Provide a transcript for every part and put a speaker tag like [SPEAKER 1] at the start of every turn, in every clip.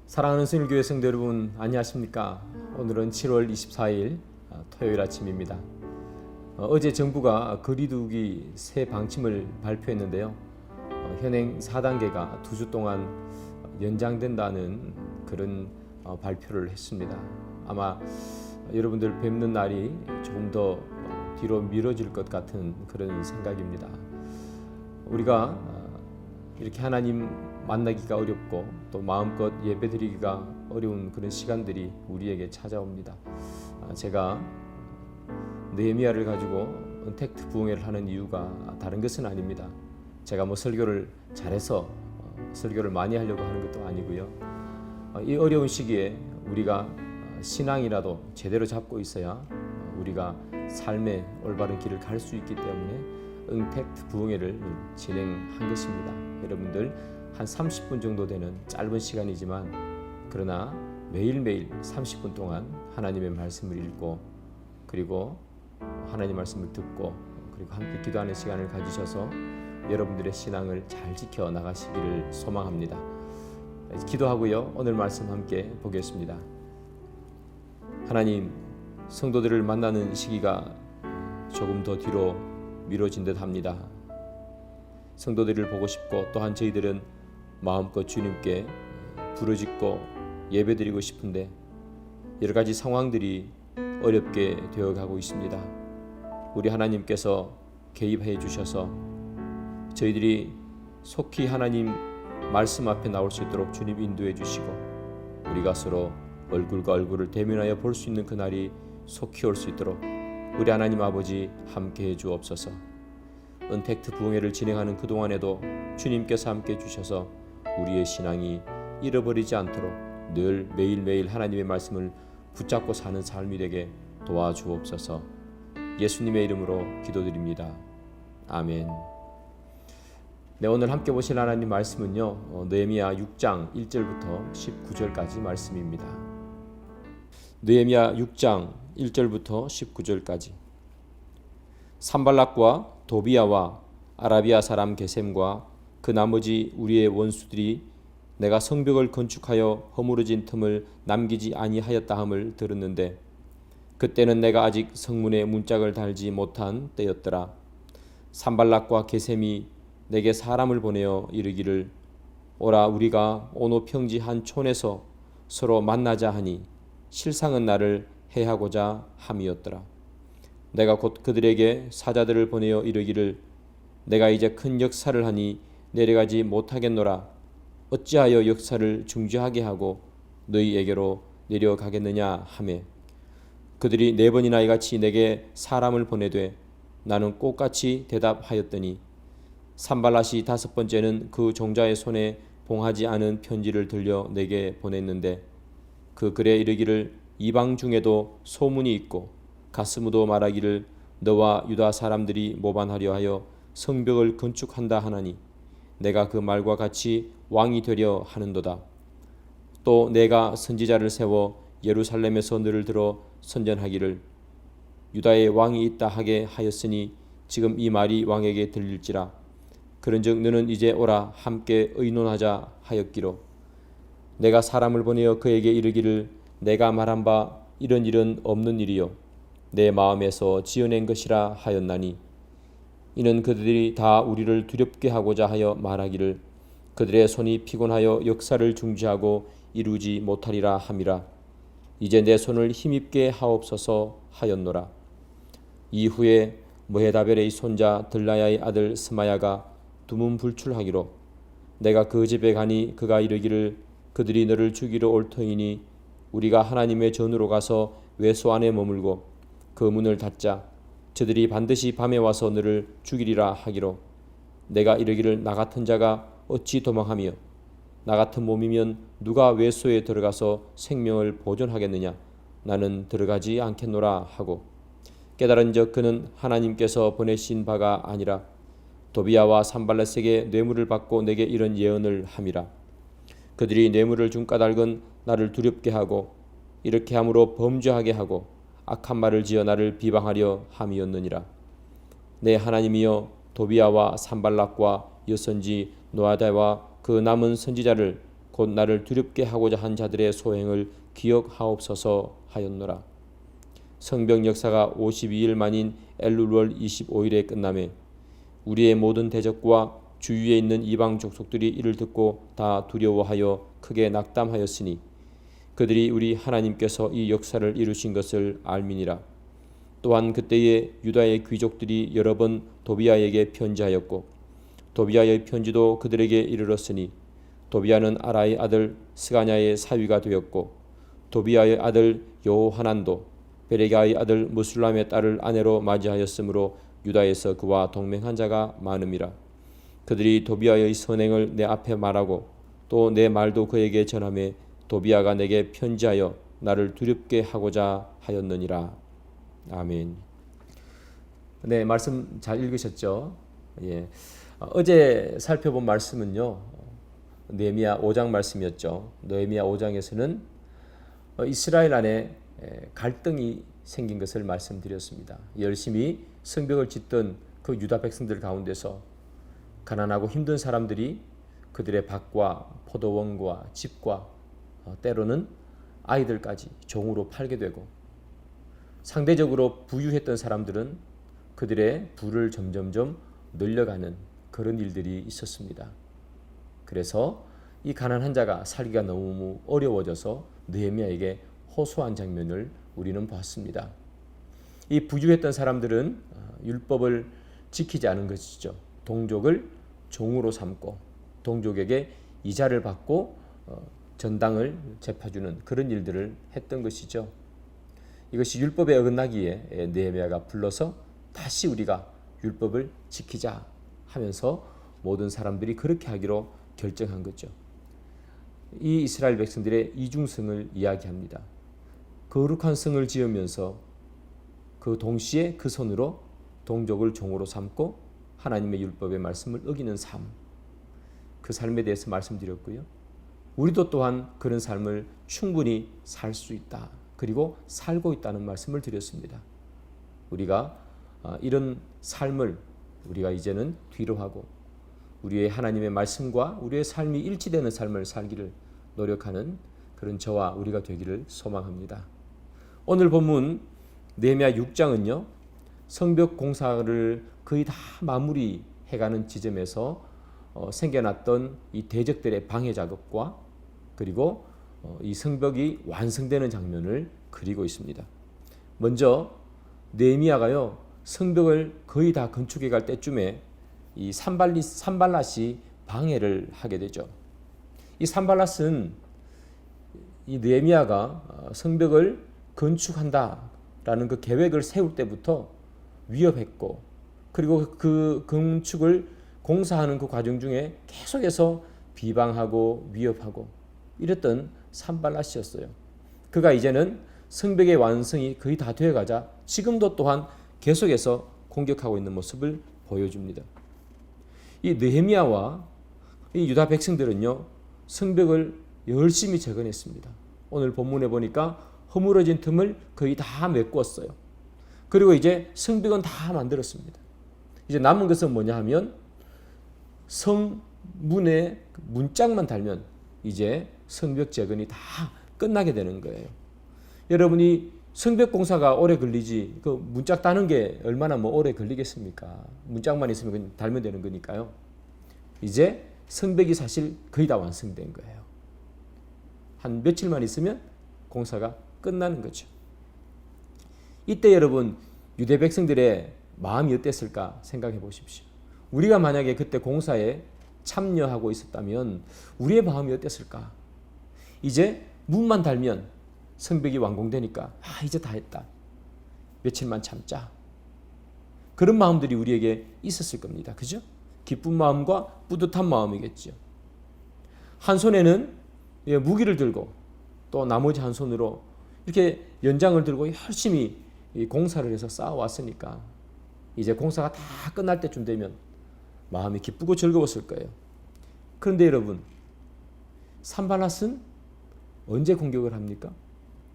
[SPEAKER 1] 사랑하는 승일교회 성도 여러분, 안녕하십니까? 오늘은 7월 24일 토요일 아침입니다. 어제 정부가 거리두기 새 방침을 발표했는데요. 현행 4단계가 2주 동안 연장된다는 그런 발표를 했습니다. 아마 여러분들 뵙는 날이 조금 더 뒤로 미뤄질 것 같은 그런 생각입니다. 우리가 이렇게 하나님 만나기가 어렵고 또 마음껏 예배드리기가 어려운 그런 시간들이 우리에게 찾아옵니다. 제가 느헤미야를 가지고 언택트 부흥회를 하는 이유가 다른 것은 아닙니다. 제가 설교를 잘해서 설교를 많이 하려고 하는 것도 아니고요. 이 어려운 시기에 우리가 신앙이라도 제대로 잡고 있어야 우리가 삶의 올바른 길을 갈 수 있기 때문에 언택트 부흥회를 진행한 것입니다. 여러분들 한 30분 정도 되는 짧은 시간이지만 그러나 매일매일 30분 동안 하나님의 말씀을 읽고 그리고 하나님 말씀을 듣고 그리고 함께 기도하는 시간을 가지셔서 여러분들의 신앙을 잘 지켜 나가시기를 소망합니다. 기도하고요. 오늘 말씀 함께 보겠습니다. 하나님, 성도들을 만나는 시기가 조금 더 뒤로 미뤄진 듯 합니다. 성도들을 보고 싶고 또한 저희들은 마음껏 주님께 부르짖고 예배드리고 싶은데 여러 가지 상황들이 어렵게 되어가고 있습니다. 우리 하나님께서 개입해 주셔서 저희들이 속히 하나님 말씀 앞에 나올 수 있도록 주님 인도해 주시고 우리가 서로 얼굴과 얼굴을 대면하여 볼 수 있는 그날이 속히 올 수 있도록 우리 하나님 아버지 함께해 주옵소서. 언택트 부흥회를 진행하는 그동안에도 주님께서 함께해 주셔서 우리의 신앙이 잃어버리지 않도록 늘 매일매일 하나님의 말씀을 붙잡고 사는 삶이 되게 도와주옵소서. 예수님의 이름으로 기도드립니다. 아멘. 네, 오늘 함께 보실 하나님 말씀은요, 느헤미야 6장 1절부터 19절까지 말씀입니다. 느헤미야 6장 1절부터 19절까지. 산발락과 도비야와 아라비아 사람 게셈과 그 나머지 우리의 원수들이 내가 성벽을 건축하여 허물어진 틈을 남기지 아니하였다 함을 들었는데 그때는 내가 아직 성문에 문짝을 달지 못한 때였더라. 산발락과 게셈이 내게 사람을 보내어 이르기를 오라 우리가 오노 평지 한 촌에서 서로 만나자 하니 실상은 나를 해하고자 함이었더라. 내가 곧 그들에게 사자들을 보내어 이르기를 내가 이제 큰 역사를 하니 내려가지 못하겠노라. 어찌하여 역사를 중지하게 하고 너희에게로 내려가겠느냐 하매 그들이 4번이나 이같이 내게 사람을 보내되 나는 꽃같이 대답하였더니 산발랏이 5번째는 그 종자의 손에 봉하지 않은 편지를 들려 내게 보냈는데 그 글에 이르기를 이방 중에도 소문이 있고 가스무도 말하기를 너와 유다 사람들이 모반하려 하여 성벽을 건축한다 하나니 내가 그 말과 같이 왕이 되려 하는도다. 또 내가 선지자를 세워 예루살렘에서 너를 들어 선전하기를 유다의 왕이 있다 하게 하였으니 지금 이 말이 왕에게 들릴지라. 그런즉 너는 이제 오라 함께 의논하자 하였기로 내가 사람을 보내어 그에게 이르기를 내가 말한 바 이런 일은 없는 일이요 내 마음에서 지어낸 것이라 하였나니 이는 그들이 다 우리를 두렵게 하고자 하여 말하기를 그들의 손이 피곤하여 역사를 중지하고 이루지 못하리라 함이라. 이제 내 손을 힘입게 하옵소서 하였노라. 이후에 무헤다벨의 손자 들라야의 아들 스마야가 두문불출하기로 내가 그 집에 가니 그가 이르기를 그들이 너를 죽이러 올 터이니 우리가 하나님의 전으로 가서 외소 안에 머물고 그 문을 닫자. 저들이 반드시 밤에 와서 너를 죽이리라 하기로 내가 이르기를 나 같은 자가 어찌 도망하며 나 같은 몸이면 누가 외소에 들어가서 생명을 보존하겠느냐. 나는 들어가지 않겠노라 하고 깨달은즉 그는 하나님께서 보내신 바가 아니라 도비야와 산발렛에게 뇌물을 받고 내게 이런 예언을 함이라. 그들이 뇌물을 준 까닭은 나를 두렵게 하고 이렇게 함으로 범죄하게 하고 악한 말을 지어 나를 비방하려 함이었느니라. 내 하나님이여 도비야와 산발락과 여선지 노아다와 그 남은 선지자를 곧 나를 두렵게 하고자 한 자들의 소행을 기억하옵소서 하였노라. 성벽 역사가 52일 만인 엘룰월 25일에 끝나매 우리의 모든 대적과 주위에 있는 이방 족속들이 이를 듣고 다 두려워하여 크게 낙담하였으니 그들이 우리 하나님께서 이 역사를 이루신 것을 알미니라. 또한 그때에 유다의 귀족들이 여러 번 도비아에게 편지하였고 도비아의 편지도 그들에게 이르렀으니 도비아는 아라의 아들 스가냐의 사위가 되었고 도비아의 아들 여호하난도 베레가의 아들 무술람의 딸을 아내로 맞이하였으므로 유다에서 그와 동맹한 자가 많음이라. 그들이 도비아의 선행을 내 앞에 말하고 또 내 말도 그에게 전하매 도비아가 내게 편지하여 나를 두렵게 하고자 하였느니라. 아멘. 네, 말씀 잘 읽으셨죠? 예. 어제 살펴본 말씀은요, 느헤미야 5장 말씀이었죠. 느헤미야 5장에서는 이스라엘 안에 갈등이 생긴 것을 말씀드렸습니다. 열심히 성벽을 짓던 그 유다 백성들 가운데서 가난하고 힘든 사람들이 그들의 밭과 포도원과 집과 때로는 아이들까지 종으로 팔게 되고 상대적으로 부유했던 사람들은 그들의 부를 점점점 늘려가는 그런 일들이 있었습니다. 그래서 이 가난한 자가 살기가 너무 어려워져서 느헤미야에게 호소한 장면을 우리는 봤습니다. 이 부유했던 사람들은 율법을 지키지 않은 것이죠. 동족을 종으로 삼고 동족에게 이자를 받고 전당을 제파주는 그런 일들을 했던 것이죠. 이것이 율법에 어긋나기에 느헤미야가 불러서 다시 우리가 율법을 지키자 하면서 모든 사람들이 그렇게 하기로 결정한 거죠. 이 이스라엘 백성들의 이중성을 이야기합니다. 거룩한 성을 지으면서 그 동시에 그 손으로 동족을 종으로 삼고 하나님의 율법의 말씀을 어기는 삶, 그 삶에 대해서 말씀드렸고요. 우리도 또한 그런 삶을 충분히 살 수 있다. 그리고 살고 있다는 말씀을 드렸습니다. 우리가 이런 삶을 우리가 이제는 뒤로 하고 우리의 하나님의 말씀과 우리의 삶이 일치되는 삶을 살기를 노력하는 그런 저와 우리가 되기를 소망합니다. 오늘 본문 느헤미야 6장은요. 성벽 공사를 거의 다 마무리해가는 지점에서 생겨났던 이 대적들의 방해 작업과 그리고 이 성벽이 완성되는 장면을 그리고 있습니다. 먼저 느헤미야가요. 성벽을 거의 다 건축해 갈 때쯤에 이 산발랏이 방해를 하게 되죠. 이 산발랏은 이 느헤미야가 성벽을 건축한다라는 그 계획을 세울 때부터 위협했고 그리고 그 건축을 공사하는 그 과정 중에 계속해서 비방하고 위협하고 이랬던 산발랏이었어요. 그가 이제는 성벽의 완성이 거의 다 되어가자 지금도 또한 계속해서 공격하고 있는 모습을 보여줍니다. 이 느헤미야와 이 유다 백성들은요 성벽을 열심히 재건했습니다. 오늘 본문에 보니까 허물어진 틈을 거의 다 메꿨어요. 그리고 이제 성벽은 다 만들었습니다. 이제 남은 것은 뭐냐 하면 성문에 문짝만 달면 이제 성벽 재건이 다 끝나게 되는 거예요. 여러분이 성벽 공사가 오래 걸리지 그 문짝 따는 게 얼마나 오래 걸리겠습니까? 문짝만 있으면 달면 되는 거니까요. 이제 성벽이 사실 거의 다 완성된 거예요. 한 며칠만 있으면 공사가 끝나는 거죠. 이때 여러분 유대 백성들의 마음이 어땠을까 생각해 보십시오. 우리가 만약에 그때 공사에 참여하고 있었다면 우리의 마음이 어땠을까? 이제 문만 달면 성벽이 완공되니까 이제 다 했다. 며칠만 참자. 그런 마음들이 우리에게 있었을 겁니다. 그죠? 기쁜 마음과 뿌듯한 마음이겠죠. 한 손에는 무기를 들고 또 나머지 한 손으로 이렇게 연장을 들고 열심히 공사를 해서 쌓아왔으니까 이제 공사가 다 끝날 때쯤 되면 마음이 기쁘고 즐거웠을 거예요. 그런데 여러분 산발랏은 언제 공격을 합니까?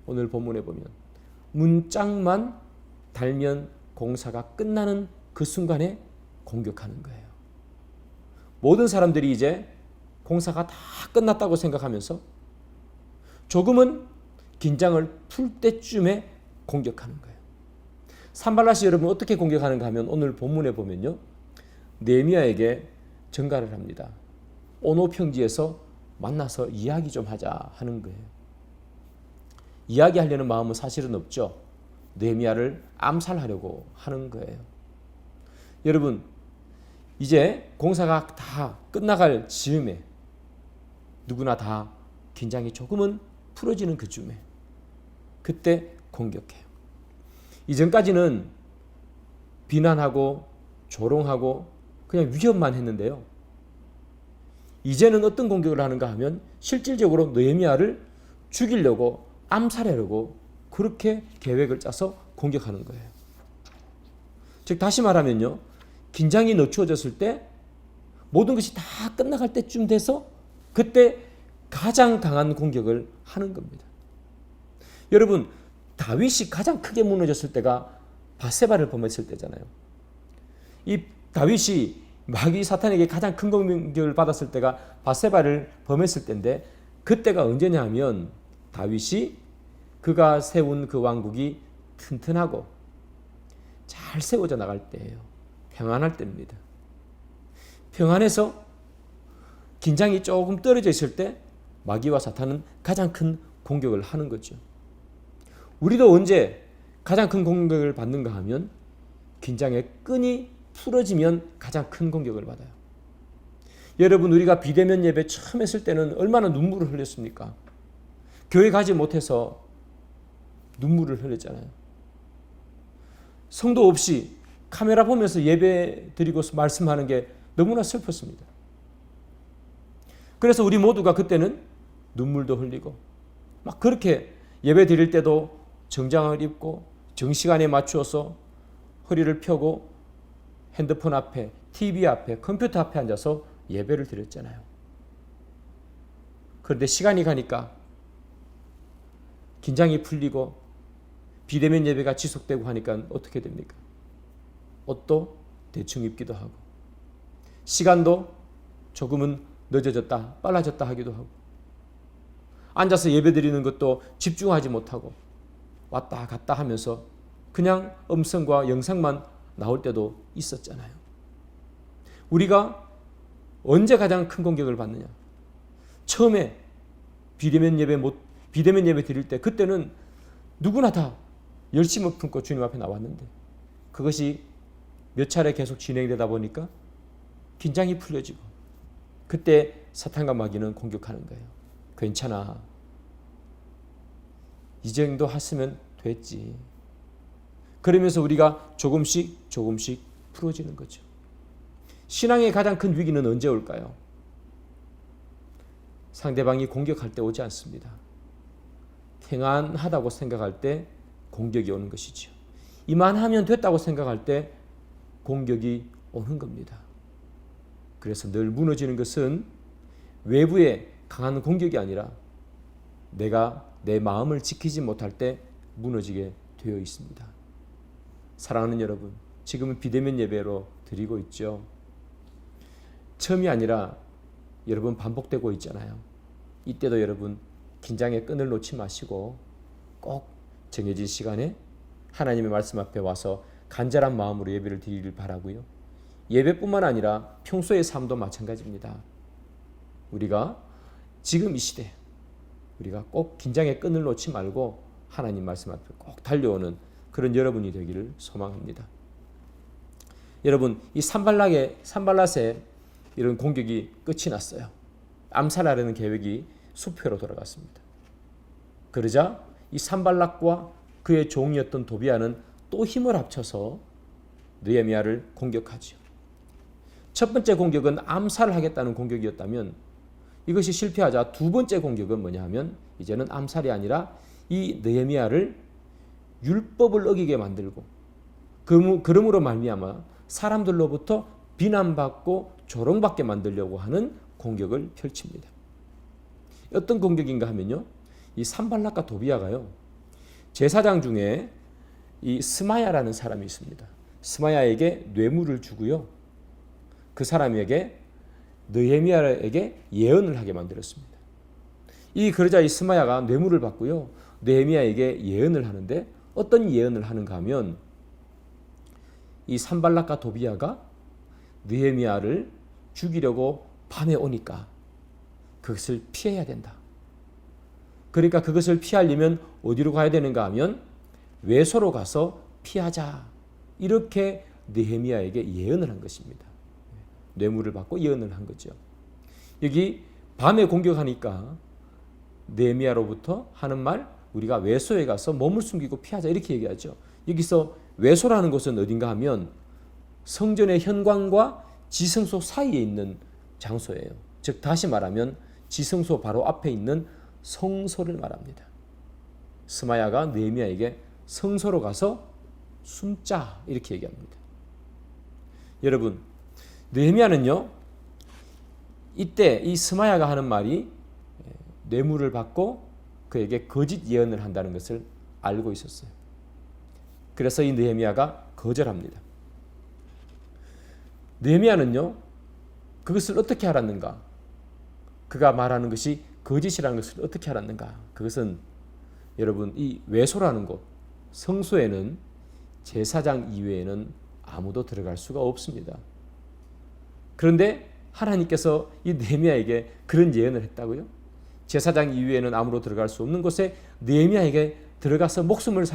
[SPEAKER 1] 오늘 본문에 보면 문짝만 달면 공사가 끝나는 그 순간에 공격하는 거예요. 모든 사람들이 이제 공사가 다 끝났다고 생각하면서 조금은 긴장을 풀 때쯤에 공격하는 거예요. 산발랏이 여러분 어떻게 공격하는가 하면 오늘 본문에 보면요. 느헤미야에게 전가를 합니다. 오노 평지에서 만나서 이야기 좀 하자 하는 거예요. 이야기하려는 마음은 사실은 없죠. 느헤미야를 암살하려고 하는 거예요. 여러분 이제 공사가 다 끝나갈 즈음에 누구나 다 긴장이 조금은 풀어지는 그쯤에 그때 공격해요. 이전까지는 비난하고 조롱하고 그냥 위협만 했는데요. 이제는 어떤 공격을 하는가 하면 실질적으로 느헤미야를 죽이려고 암살하려고 그렇게 계획을 짜서 공격하는 거예요. 즉 다시 말하면요. 긴장이 늦추어졌을 때 모든 것이 다 끝나갈 때쯤 돼서 그때 가장 강한 공격을 하는 겁니다. 여러분 다윗이 가장 크게 무너졌을 때가 밧세바를 범했을 때잖아요. 이 다윗이 마귀 사탄에게 가장 큰 공격을 받았을 때가 밧세바를 범했을 때인데 그때가 언제냐 하면 다윗이 그가 세운 그 왕국이 튼튼하고 잘 세워져 나갈 때예요. 평안할 때입니다. 평안해서 긴장이 조금 떨어져 있을 때 마귀와 사탄은 가장 큰 공격을 하는 거죠. 우리도 언제 가장 큰 공격을 받는가 하면 긴장의 끈이 풀어지면 가장 큰 공격을 받아요. 여러분 우리가 비대면 예배 처음 했을 때는 얼마나 눈물을 흘렸습니까? 교회 가지 못해서 눈물을 흘렸잖아요. 성도 없이 카메라 보면서 예배 드리고 말씀하는 게 너무나 슬펐습니다. 그래서 우리 모두가 그때는 눈물도 흘리고 막 그렇게 예배 드릴 때도 정장을 입고 정시간에 맞추어서 허리를 펴고 핸드폰 앞에, TV 앞에, 컴퓨터 앞에 앉아서 예배를 드렸잖아요. 그런데 시간이 가니까 긴장이 풀리고 비대면 예배가 지속되고 하니까 어떻게 됩니까? 옷도 대충 입기도 하고 시간도 조금은 늦어졌다, 빨라졌다 하기도 하고 앉아서 예배 드리는 것도 집중하지 못하고 왔다 갔다 하면서 그냥 음성과 영상만 나올 때도 있었잖아요. 우리가 언제 가장 큰 공격을 받느냐? 처음에 비대면 예배 드릴 때 그때는 누구나 다 열심을 품고 주님 앞에 나왔는데 그것이 몇 차례 계속 진행되다 보니까 긴장이 풀려지고 그때 사탄과 마귀는 공격하는 거예요. 괜찮아. 이 정도 했으면 됐지. 그러면서 우리가 조금씩 풀어지는 거죠. 신앙의 가장 큰 위기는 언제 올까요? 상대방이 공격할 때 오지 않습니다. 평안하다고 생각할 때 공격이 오는 것이죠. 이만하면 됐다고 생각할 때 공격이 오는 겁니다. 그래서 늘 무너지는 것은 외부의 강한 공격이 아니라 내가 내 마음을 지키지 못할 때 무너지게 되어 있습니다. 사랑하는 여러분, 지금은 비대면 예배로 드리고 있죠. 처음이 아니라 여러분 반복되고 있잖아요. 이때도 여러분 긴장의 끈을 놓지 마시고 꼭 정해진 시간에 하나님의 말씀 앞에 와서 간절한 마음으로 예배를 드리길 바라고요. 예배뿐만 아니라 평소의 삶도 마찬가지입니다. 우리가 지금 이 시대 우리가 꼭 긴장의 끈을 놓지 말고 하나님 말씀 앞에 꼭 달려오는 그런 여러분이 되기를 소망합니다. 여러분 이 산발랏의 이런 공격이 끝이 났어요. 암살하려는 계획이 수표로 돌아갔습니다. 그러자 이 산발랏과 그의 종이었던 도비아는 또 힘을 합쳐서 느헤미야를 공격하죠. 첫 번째 공격은 암살을 하겠다는 공격이었다면 이것이 실패하자 두 번째 공격은 뭐냐 하면 이제는 암살이 아니라 이 느헤미야를 율법을 어기게 만들고 그러므로 말미암아 사람들로부터 비난받고 조롱받게 만들려고 하는 공격을 펼칩니다. 어떤 공격인가 하면요. 이 산발랏과 도비아가요. 제사장 중에 이 스마야라는 사람이 있습니다. 스마야에게 뇌물을 주고요. 그 사람에게 느헤미야에게 예언을 하게 만들었습니다. 그러자 이 스마야가 뇌물을 받고요, 느헤미야에게 예언을 하는데 어떤 예언을 하는가 하면 이 산발락과 도비야가 느헤미야를 죽이려고 밤에 오니까 그것을 피해야 된다. 그러니까 그것을 피하려면 어디로 가야 되는가 하면 외소로 가서 피하자. 이렇게 느헤미야에게 예언을 한 것입니다. 뇌물을 받고 예언을 한 거죠. 여기 밤에 공격하니까 느헤미야로부터 하는 말, 우리가 외소에 가서 몸을 숨기고 피하자 이렇게 얘기하죠. 여기서 외소라는 곳은 어딘가 하면 성전의 현관과 지성소 사이에 있는 장소예요. 즉 다시 말하면 지성소 바로 앞에 있는 성소를 말합니다. 스마야가 느헤미야에게 성소로 가서 숨자 이렇게 얘기합니다. 여러분, 느헤미야는요, 이때 이 스마야가 하는 말이 뇌물을 받고 그에게 거짓 예언을 한다는 것을 알고 있었어요. 그래서 이 느헤미야가 거절합니다. 느헤미야는요, 그것을 어떻게 알았는가? 그가 말하는 것이 거짓이라는 것을 어떻게 알았는가? 그것은 여러분, 이 외소라는 곳, 성소에는 제사장 이외에는 아무도 들어갈 수가 없습니다. 그런데 하나님께서 이 느헤미야에게 그런 예언을 했다고요? 제사장 이외에는 아무도 들어갈 수 없는 곳에 느헤미야에게 들어가서 목숨을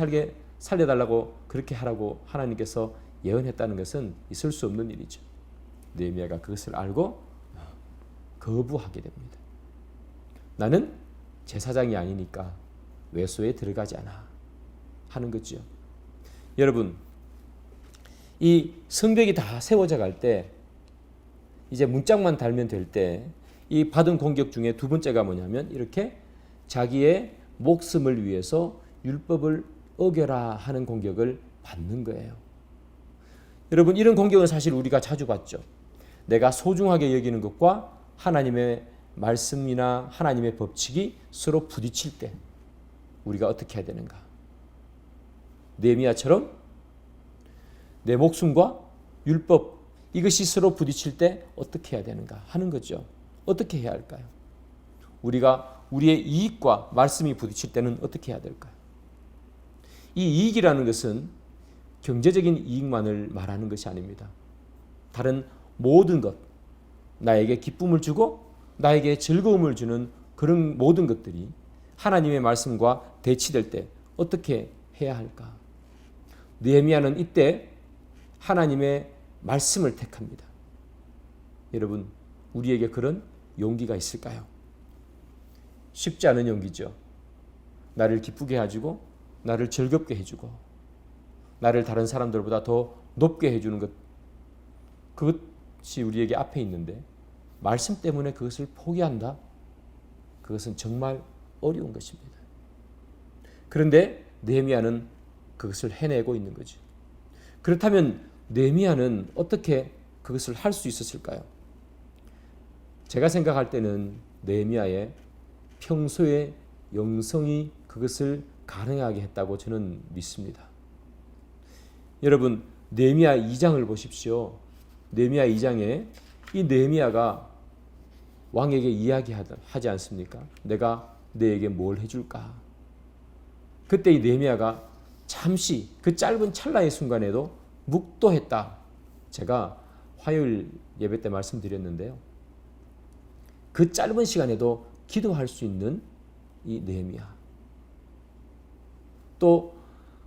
[SPEAKER 1] 살려달라고 그렇게 하라고 하나님께서 예언했다는 것은 있을 수 없는 일이죠. 느헤미야가 그것을 알고 거부하게 됩니다. 나는 제사장이 아니니까 외소에 들어가지 않아 하는 거죠. 여러분, 이 성벽이 다 세워져 갈 때 이제 문짝만 달면 될 때 이 받은 공격 중에 두 번째가 뭐냐면 이렇게 자기의 목숨을 위해서 율법을 어겨라 하는 공격을 받는 거예요. 여러분, 이런 공격은 사실 우리가 자주 받죠. 내가 소중하게 여기는 것과 하나님의 말씀이나 하나님의 법칙이 서로 부딪힐 때 우리가 어떻게 해야 되는가? 느헤미야처럼 내 목숨과 율법 이것이 서로 부딪힐 때 어떻게 해야 되는가 하는 거죠. 어떻게 해야 할까요? 우리가 우리의 이익과 말씀이 부딪힐 때는 어떻게 해야 될까요? 이 이익이라는 것은 경제적인 이익만을 말하는 것이 아닙니다. 다른 모든 것, 나에게 기쁨을 주고 나에게 즐거움을 주는 그런 모든 것들이 하나님의 말씀과 대치될 때 어떻게 해야 할까? 느헤미야는 이때 하나님의 말씀을 택합니다. 여러분, 우리에게 그런 용기가 있을까요? 쉽지 않은 용기죠. 나를 기쁘게 해주고 나를 즐겁게 해주고 나를 다른 사람들보다 더 높게 해주는 것, 그것이 우리에게 앞에 있는데 말씀 때문에 그것을 포기한다? 그것은 정말 어려운 것입니다. 그런데 느헤미야는 그것을 해내고 있는 거죠. 그렇다면 느헤미야는 어떻게 그것을 할 수 있었을까요? 제가 생각할 때는 느헤미야의 평소의 영성이 그것을 가능하게 했다고 저는 믿습니다. 여러분, 느헤미야 2장을 보십시오. 느헤미야 2장에 이 느헤미야가 왕에게 이야기하지 않습니까? 내가 너에게 뭘 해줄까? 그때 이 느헤미야가 잠시 그 짧은 찰나의 순간에도 묵도했다. 제가 화요일 예배 때 말씀드렸는데요. 그 짧은 시간에도 기도할 수 있는 이 느헤미야. 또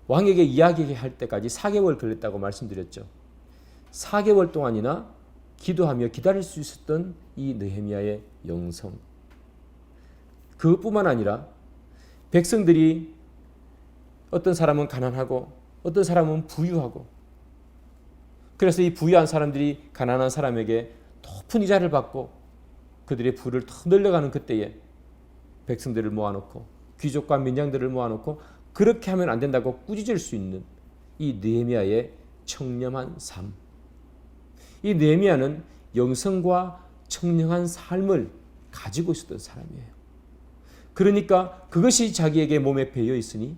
[SPEAKER 1] 왕에게 이야기할 때까지 4개월 걸렸다고 말씀드렸죠. 4개월 동안이나 기도하며 기다릴 수 있었던 이 느헤미야의 영성. 그것뿐만 아니라 백성들이 어떤 사람은 가난하고 어떤 사람은 부유하고, 그래서 이 부유한 사람들이 가난한 사람에게 높은 이자를 받고 그들의 부를 더 늘려가는 그때에 백성들을 모아놓고 귀족과 민장들을 모아놓고 그렇게 하면 안 된다고 꾸짖을 수 있는 이 느헤미야의 청렴한 삶. 이 느헤미야는 영성과 청량한 삶을 가지고 있었던 사람이에요. 그러니까 그것이 자기에게 몸에 배어 있으니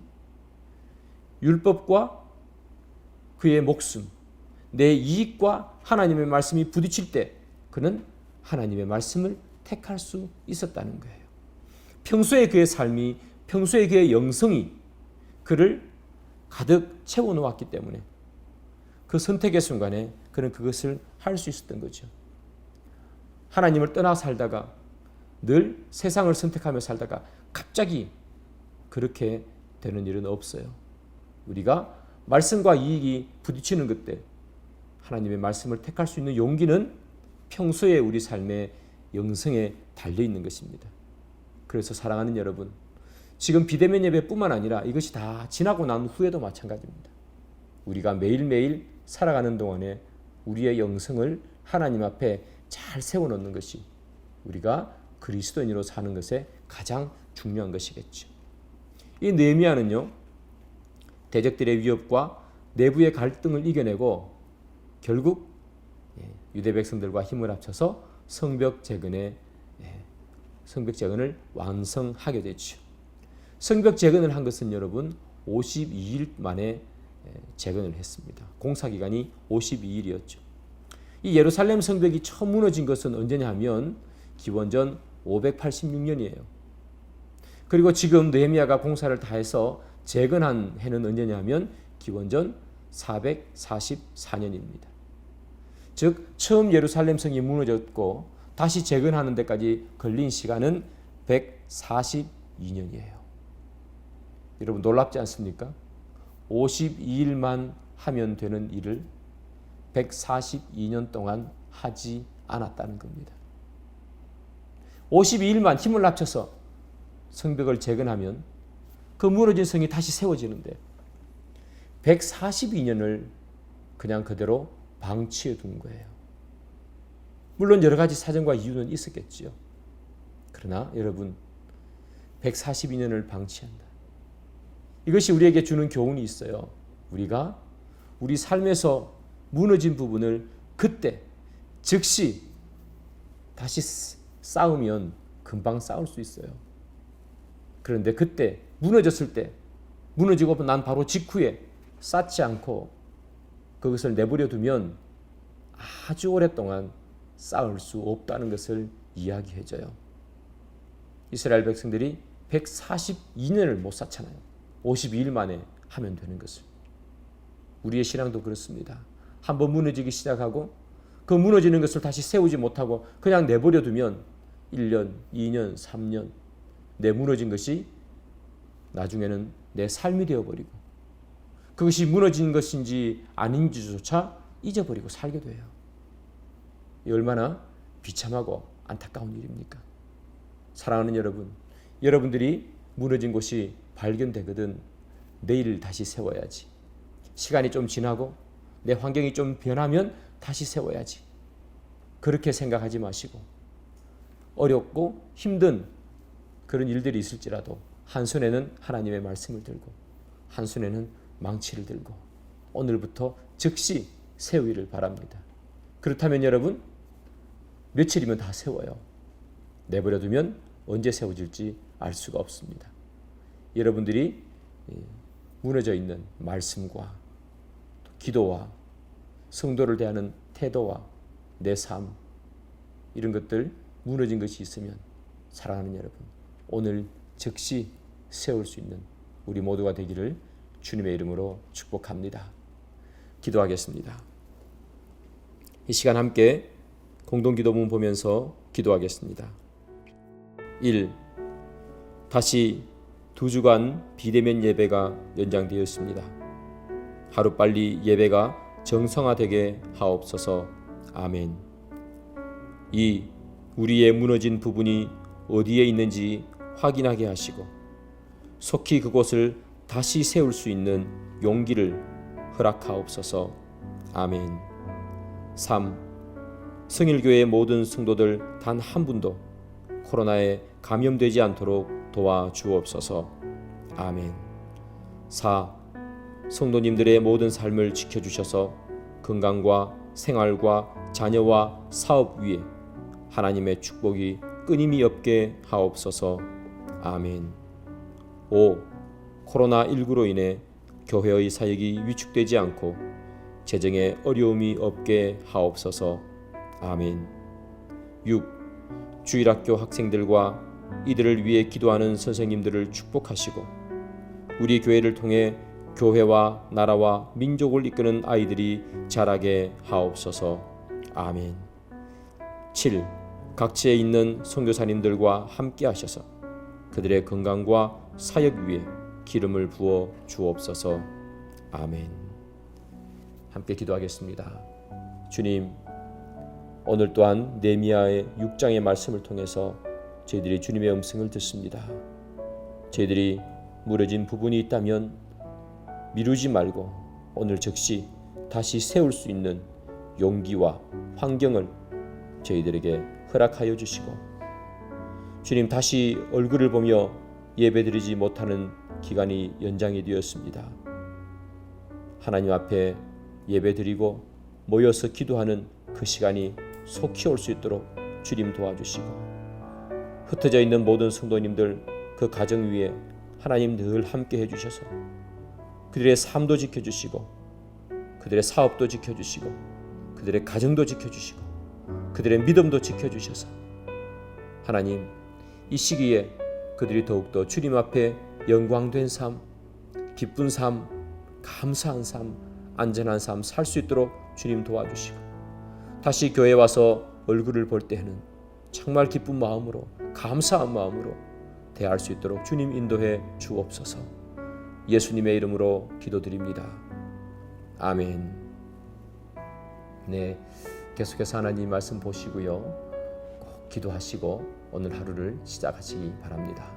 [SPEAKER 1] 율법과 그의 목숨, 내 이익과 하나님의 말씀이 부딪힐 때 그는 하나님의 말씀을 택할 수 있었다는 거예요. 평소에 그의 삶이, 평소에 그의 영성이 그를 가득 채워놓았기 때문에 그 선택의 순간에 그는 그것을 할 수 있었던 거죠. 하나님을 떠나 살다가 늘 세상을 선택하며 살다가 갑자기 그렇게 되는 일은 없어요. 우리가 말씀과 이익이 부딪히는 그때 하나님의 말씀을 택할 수 있는 용기는 평소에 우리 삶의 영성에 달려있는 것입니다. 그래서 사랑하는 여러분, 지금 비대면 예배뿐만 아니라 이것이 다 지나고 난 후에도 마찬가지입니다. 우리가 매일매일 살아가는 동안에 우리의 영성을 하나님 앞에 잘 세워놓는 것이 우리가 그리스도인으로 사는 것에 가장 중요한 것이겠죠. 이 느헤미야는요, 대적들의 위협과 내부의 갈등을 이겨내고 결국 유대 백성들과 힘을 합쳐서 성벽 재건을 완성하게 됐죠. 성벽 재건을 한 것은 여러분 52일 만에 재건을 했습니다. 공사 기간이 52일이었죠. 이 예루살렘 성벽이 처음 무너진 것은 언제냐 하면 기원전 586년이에요. 그리고 지금 느헤미야가 공사를 다 해서 재건한 해는 언제냐 하면 기원전 444년입니다. 즉 처음 예루살렘 성이 무너졌고 다시 재건하는 데까지 걸린 시간은 142년이에요. 여러분 놀랍지 않습니까? 52일만 하면 되는 일을 142년 동안 하지 않았다는 겁니다. 52일만 힘을 합쳐서 성벽을 재건하면 그 무너진 성이 다시 세워지는데 142년을 그냥 그대로 방치해 둔 거예요. 물론 여러 가지 사정과 이유는 있었겠지요. 그러나 여러분 142년을 방치한다. 이것이 우리에게 주는 교훈이 있어요. 우리가 우리 삶에서 무너진 부분을 그때 즉시 다시 쌓으면 금방 쌓을 수 있어요. 그런데 그때 무너졌을 때 무너지고 난 바로 직후에 쌓지 않고 그것을 내버려 두면 아주 오랫동안 쌓을 수 없다는 것을 이야기해줘요. 이스라엘 백성들이 142년을 못 쌓잖아요. 52일 만에 하면 되는 것을. 우리의 신앙도 그렇습니다. 한번 무너지기 시작하고 그 무너지는 것을 다시 세우지 못하고 그냥 내버려 두면 1년, 2년, 3년 내 무너진 것이 나중에는 내 삶이 되어버리고 그것이 무너진 것인지 아닌지조차 잊어버리고 살게 돼요. 얼마나 비참하고 안타까운 일입니까? 사랑하는 여러분, 여러분들이 무너진 곳이 발견되거든 내일 다시 세워야지. 시간이 좀 지나고 내 환경이 좀 변하면 다시 세워야지. 그렇게 생각하지 마시고 어렵고 힘든 그런 일들이 있을지라도 한 손에는 하나님의 말씀을 들고 한 손에는 망치를 들고 오늘부터 즉시 세우기를 바랍니다. 그렇다면 여러분 며칠이면 다 세워요. 내버려두면 언제 세워질지 알 수가 없습니다. 여러분들이 무너져 있는 말씀과 기도와 성도를 대하는 태도와 내 삶 이런 것들 무너진 것이 있으면 사랑하는 여러분 오늘 즉시 세울 수 있는 우리 모두가 되기를 주님의 이름으로 축복합니다. 기도하겠습니다. 이 시간 함께 공동기도문 보면서 기도하겠습니다. 1. 다시 2주간 비대면 예배가 연장되었습니다. 하루빨리 예배가 정상화되게 하옵소서. 아멘. 2. 우리의 무너진 부분이 어디에 있는지 확인하게 하시고 속히 그곳을 다시 세울 수 있는 용기를 허락하옵소서. 아멘. 3. 성일교회 모든 성도들 단 한 분도 코로나에 감염되지 않도록 도와주옵소서. 아멘. 4. 성도님들의 모든 삶을 지켜주셔서 건강과 생활과 자녀와 사업 위에 하나님의 축복이 끊임이 없게 하옵소서. 아멘. 5. 코로나19로 인해 교회의 사역이 위축되지 않고 재정에 어려움이 없게 하옵소서. 아멘. 6. 주일학교 학생들과 이들을 위해 기도하는 선생님들을 축복하시고 우리 교회를 통해 교회와 나라와 민족을 이끄는 아이들이 자라게 하옵소서. 아멘. 7. 각지에 있는 선교사님들과 함께 하셔서 그들의 건강과 사역 위에 기름을 부어 주옵소서. 아멘. 함께 기도하겠습니다. 주님, 오늘 또한 느헤미야의 6장의 말씀을 통해서 저희들이 주님의 음성을 듣습니다. 저희들이 무너진 부분이 있다면 미루지 말고 오늘 즉시 다시 세울 수 있는 용기와 환경을 저희들에게 허락하여 주시고, 주님, 다시 얼굴을 보며 예배드리지 못하는 기간이 연장이 되었습니다. 하나님 앞에 예배드리고 모여서 기도하는 그 시간이 속히 올 수 있도록 주님 도와주시고, 흩어져 있는 모든 성도님들 그 가정 위에 하나님 늘 함께 해주셔서 그들의 삶도 지켜주시고 그들의 사업도 지켜주시고 그들의 가정도 지켜주시고 그들의 믿음도 지켜주셔서 하나님, 이 시기에 그들이 더욱더 주님 앞에 영광된 삶, 기쁜 삶, 감사한 삶, 안전한 삶 살 수 있도록 주님 도와주시고, 다시 교회에 와서 얼굴을 볼 때에는 정말 기쁜 마음으로, 감사한 마음으로 대할 수 있도록 주님 인도해 주옵소서. 예수님의 이름으로 기도드립니다. 아멘. 네, 계속해서 하나님 말씀 보시고요, 꼭 기도하시고 오늘 하루를 시작하시기 바랍니다.